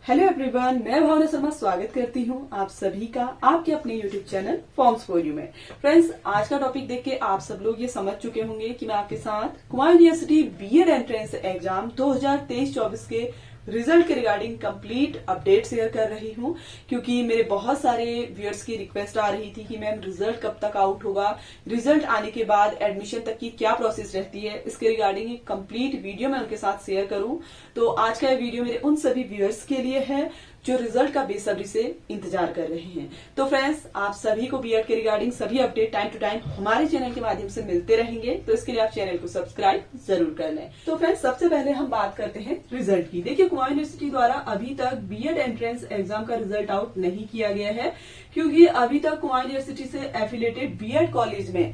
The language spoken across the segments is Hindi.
हेलो एवरीवन, मैं भावना शर्मा स्वागत करती हूँ आप सभी का आपके अपने YouTube channel forms for you में। फ्रेंड्स, आज का टॉपिक देख के आप सब लोग ये समझ चुके होंगे कि मैं आपके साथ Kumaon university BEd entrance exam 2023-24 के रिजल्ट के रिगार्डिंग कंप्लीट अपडेट शेयर कर रही हूँ, क्योंकि मेरे बहुत सारे व्यूअर्स की रिक्वेस्ट आ रही थी कि मैम रिजल्ट कब तक आउट होगा, रिजल्ट आने के बाद एडमिशन तक की क्या प्रोसेस रहती है, इसके रिगार्डिंग एक कंप्लीट वीडियो मैं उनके साथ शेयर करूं। तो आज का ये वीडियो मेरे उन सभी व्यूअर्स के लिए है जो रिजल्ट का बेसब्री से इंतजार कर रहे हैं। तो फ्रेंड्स, आप सभी को बीएड के रिगार्डिंग सभी अपडेट टाइम टू टाइम हमारे चैनल के माध्यम से मिलते रहेंगे, तो इसके लिए आप चैनल को सब्सक्राइब जरूर कर लें। तो फ्रेंड्स, सबसे पहले हम बात करते हैं रिजल्ट की। देखिए, कुमाऊं यूनिवर्सिटी द्वारा अभी तक बीएड एंट्रेंस एग्जाम का रिजल्ट आउट नहीं किया गया है, क्योंकि अभी तक कुमाऊं यूनिवर्सिटी से एफिलिएटेड बीएड कॉलेज में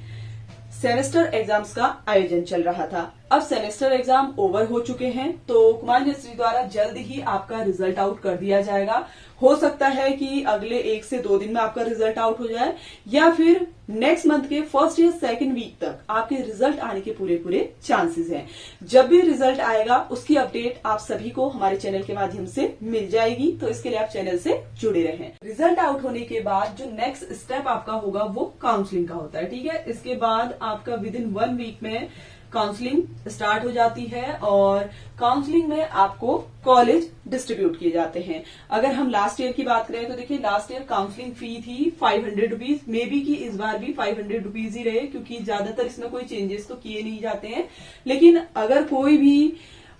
सेमेस्टर एग्जाम्स का आयोजन चल रहा था। अब सेमेस्टर एग्जाम ओवर हो चुके हैं, तो कुमाऊं यूनिवर्सिटी द्वारा जल्द ही आपका रिजल्ट आउट कर दिया जाएगा। हो सकता है कि अगले 1 से 2 दिन में आपका रिजल्ट आउट हो जाए, या फिर नेक्स्ट मंथ के फर्स्ट या सेकंड वीक तक आपके रिजल्ट आने के पूरे चांसेस हैं। जब भी रिजल्ट आएगा उसकी अपडेट आप सभी को हमारे चैनल के माध्यम से मिल जाएगी, तो इसके लिए आप चैनल से जुड़े रहें। रिजल्ट आउट होने के बाद जो नेक्स्ट स्टेप आपका होगा वो काउंसलिंग का होता है। ठीक है, इसके बाद आपका विद इन 1 वीक में काउंसलिंग स्टार्ट हो जाती है और काउंसलिंग में आपको कॉलेज डिस्ट्रीब्यूट किए जाते हैं। अगर हम लास्ट ईयर की बात करें तो देखिए, लास्ट ईयर काउंसलिंग फी थी 500 रुपीज, मे बी की इस बार भी 500 रुपीज ही रहे, क्योंकि ज्यादातर इसमें कोई चेंजेस तो किए नहीं जाते हैं। लेकिन अगर कोई भी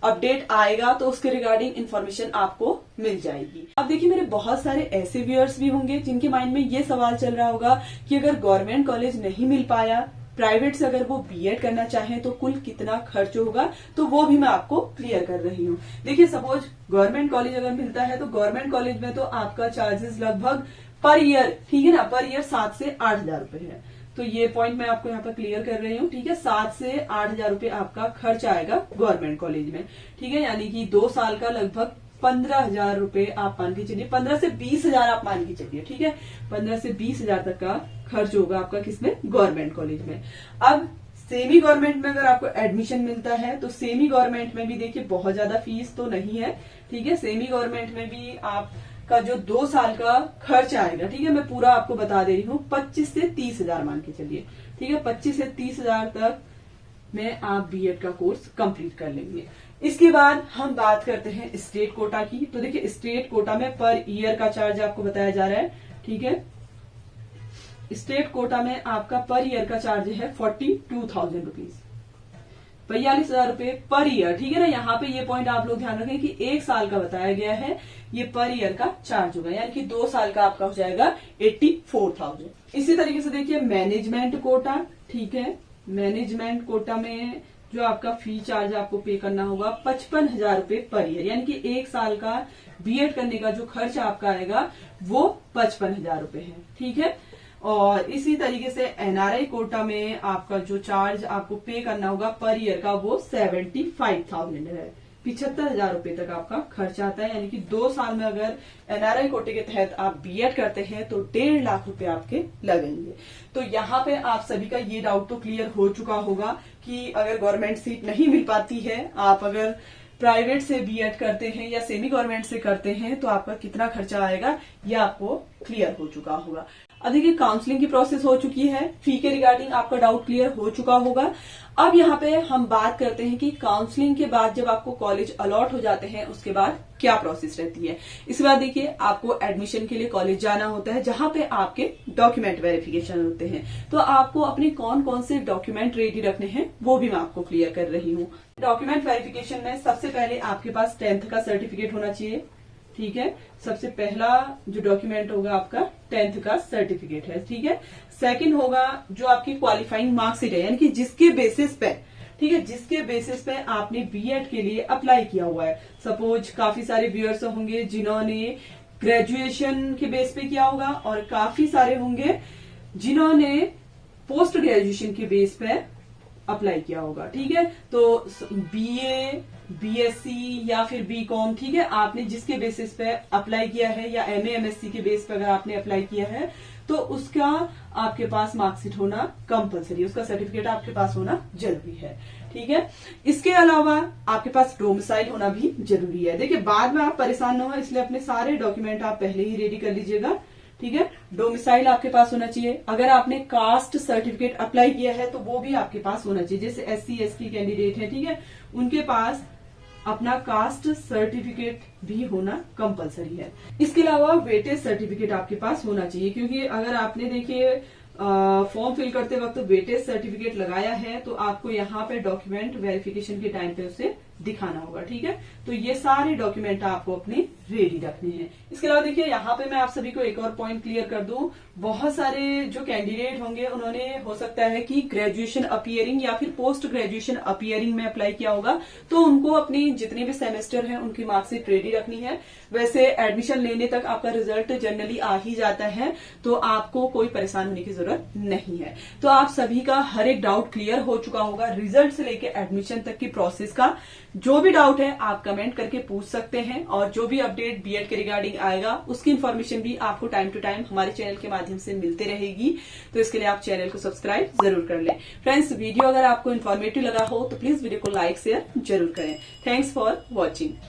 अपडेट आएगा तो उसके रिगार्डिंग इन्फॉर्मेशन आपको मिल जाएगी। अब देखिए, मेरे बहुत सारे ऐसे व्यूअर्स भी होंगे जिनके माइंड में ये सवाल चल रहा होगा कि अगर गवर्नमेंट कॉलेज नहीं मिल पाया, प्राइवेट से अगर वो बीएड करना चाहें तो कुल कितना खर्च होगा, तो वो भी मैं आपको क्लियर कर रही हूँ। देखिए, सपोज गवर्नमेंट कॉलेज अगर मिलता है तो गवर्नमेंट कॉलेज में तो आपका चार्जेस लगभग पर ईयर, ठीक है ना, पर ईयर 7 से 8 हजार रुपए है। तो ये पॉइंट मैं आपको यहाँ पर क्लियर कर रही हूँ। ठीक है, 7 से 8 हजार रुपए आपका खर्च आएगा गवर्नमेंट कॉलेज में। ठीक है, यानी कि 2 साल का लगभग 15,000 रुपए आप मान के चलिए, 15 से 20 हजार आप मान के चलिए। ठीक है, 15 से 20 हजार तक का खर्च होगा आपका किसमें, गवर्नमेंट कॉलेज में। अब सेमी गवर्नमेंट में अगर आपको एडमिशन मिलता है तो सेमी गवर्नमेंट में भी देखिए बहुत ज्यादा फीस तो नहीं है। ठीक है, सेमी गवर्नमेंट में भी आपका जो 2 साल का खर्च आएगा, ठीक है, मैं पूरा आपको बता दे रही हूँ, 25 से 30 हजार मान के चलिए। ठीक है, 25 से 30 हजार तक में आप बीएड का कोर्स कंप्लीट कर लेंगे। इसके बाद हम बात करते हैं स्टेट कोटा की। तो देखिए, स्टेट कोटा में पर ईयर का चार्ज आपको बताया जा रहा है। ठीक है, स्टेट कोटा में आपका पर ईयर का चार्ज है 42,000 रुपीज, 42,000 रुपए पर ईयर। ठीक है ना, यहाँ पे ये पॉइंट आप लोग ध्यान रखें कि 1 साल का बताया गया है, ये पर ईयर का चार्ज होगा, यानी कि 2 साल का आपका हो जाएगा 84,000। इसी तरीके से देखिए मैनेजमेंट कोटा। ठीक है, मैनेजमेंट कोटा में जो आपका फी चार्ज आपको पे करना होगा 55,000 रुपए पर ईयर, यानी कि 1 साल का बीएड करने का जो खर्च आपका आएगा वो 55,000 रुपए है। ठीक है, और इसी तरीके से एनआरआई कोटा में आपका जो चार्ज आपको पे करना होगा पर ईयर का वो 75,000 है, 75,000 रुपए तक आपका खर्च आता है। यानी कि 2 साल में अगर एनआरआई कोटे के तहत आप बीएड करते हैं तो 1.5 लाख रुपए आपके लगेंगे। तो यहाँ पे आप सभी का ये डाउट तो क्लियर हो चुका होगा कि अगर गवर्नमेंट सीट नहीं मिल पाती है, आप अगर प्राइवेट से बीएड करते हैं या सेमी गवर्नमेंट से करते हैं तो आपका कितना खर्चा आएगा, ये आपको क्लियर हो चुका होगा। अब देखिए, काउंसलिंग की प्रोसेस हो चुकी है, फी के रिगार्डिंग आपका डाउट क्लियर हो चुका होगा। अब यहाँ पे हम बात करते हैं कि काउंसलिंग के बाद जब आपको कॉलेज अलॉट हो जाते हैं उसके बाद क्या प्रोसेस रहती है। इसके बाद देखिए, आपको एडमिशन के लिए कॉलेज जाना होता है, जहां पे आपके डॉक्यूमेंट वेरिफिकेशन होते हैं। तो आपको अपने कौन कौन से डॉक्यूमेंट रेडी रखने हैं वो भी मैं आपको क्लियर कर रही हूँ। डॉक्यूमेंट वेरिफिकेशन में सबसे पहले आपके पास 10th का सर्टिफिकेट होना चाहिए। ठीक है, सबसे पहला जो डॉक्यूमेंट होगा आपका 10th का सर्टिफिकेट है। ठीक है, सेकंड होगा जो आपकी क्वालिफाइंग मार्कशीट है, यानी कि जिसके बेसिस पे, ठीक है, जिसके बेसिस पे आपने बीएड के लिए अप्लाई किया हुआ है। सपोज काफी सारे व्यूअर्स होंगे जिन्होंने ग्रेजुएशन के बेस पे किया होगा और काफी सारे होंगे जिन्होंने पोस्ट ग्रेजुएशन के बेस पे अप्लाई किया होगा। ठीक है, तो बीए, बीएससी या फिर बीकॉम, ठीक है, आपने जिसके बेसिस पे अप्लाई किया है या एमए, एमएससी के बेस पे अगर आपने अप्लाई किया है तो उसका आपके पास मार्कशीट होना कंपलसरी, उसका सर्टिफिकेट आपके पास होना जरूरी है। ठीक है। इसके अलावा आपके पास डोमिसाइल होना भी जरूरी है। देखिए बाद में आप परेशान न हो, इसलिए अपने सारे डॉक्यूमेंट आप पहले ही रेडी कर लीजिएगा, ठीक है। डोमिसाइल आपके पास होना चाहिए। अगर आपने कास्ट सर्टिफिकेट अप्लाई किया है तो वो भी आपके पास होना चाहिए। जैसे SC ST कैंडिडेट है, ठीक है, उनके पास अपना कास्ट सर्टिफिकेट भी होना कंपलसरी है। इसके अलावा वेटेज सर्टिफिकेट आपके पास होना चाहिए, क्योंकि अगर आपने देखिए फॉर्म फिल करते वक्त वेटेज सर्टिफिकेट लगाया है तो आपको यहाँ पे डॉक्यूमेंट वेरिफिकेशन के टाइम पे उसे दिखाना होगा, ठीक है। तो ये सारे डॉक्यूमेंट आपको अपने रेडी रखने हैं। इसके अलावा देखिए यहाँ पे मैं आप सभी को एक और पॉइंट क्लियर कर दूं, बहुत सारे जो कैंडिडेट होंगे उन्होंने हो सकता है कि ग्रेजुएशन अपीयरिंग या फिर पोस्ट ग्रेजुएशन अपीयरिंग में अप्लाई किया होगा, तो उनको अपनी जितने भी सेमेस्टर है उनकी मार्कशीट रेडी रखनी है। वैसे एडमिशन लेने तक आपका रिजल्ट जनरली आ ही जाता है, तो आपको कोई परेशान होने की जरूरत नहीं है। तो आप सभी का हर एक डाउट क्लियर हो चुका होगा। रिजल्ट से लेकर एडमिशन तक की प्रोसेस का जो भी डाउट है आप कमेंट करके पूछ सकते हैं, और जो भी अपडेट बीएड के रिगार्डिंग आएगा उसकी इन्फॉर्मेशन भी आपको टाइम टू टाइम हमारे चैनल के माध्यम से मिलते रहेगी। तो इसके लिए आप चैनल को सब्सक्राइब जरूर कर लें। फ्रेंड्स, वीडियो अगर आपको इन्फॉर्मेटिव लगा हो तो प्लीज वीडियो को लाइक शेयर जरूर करें। Thanks for watching.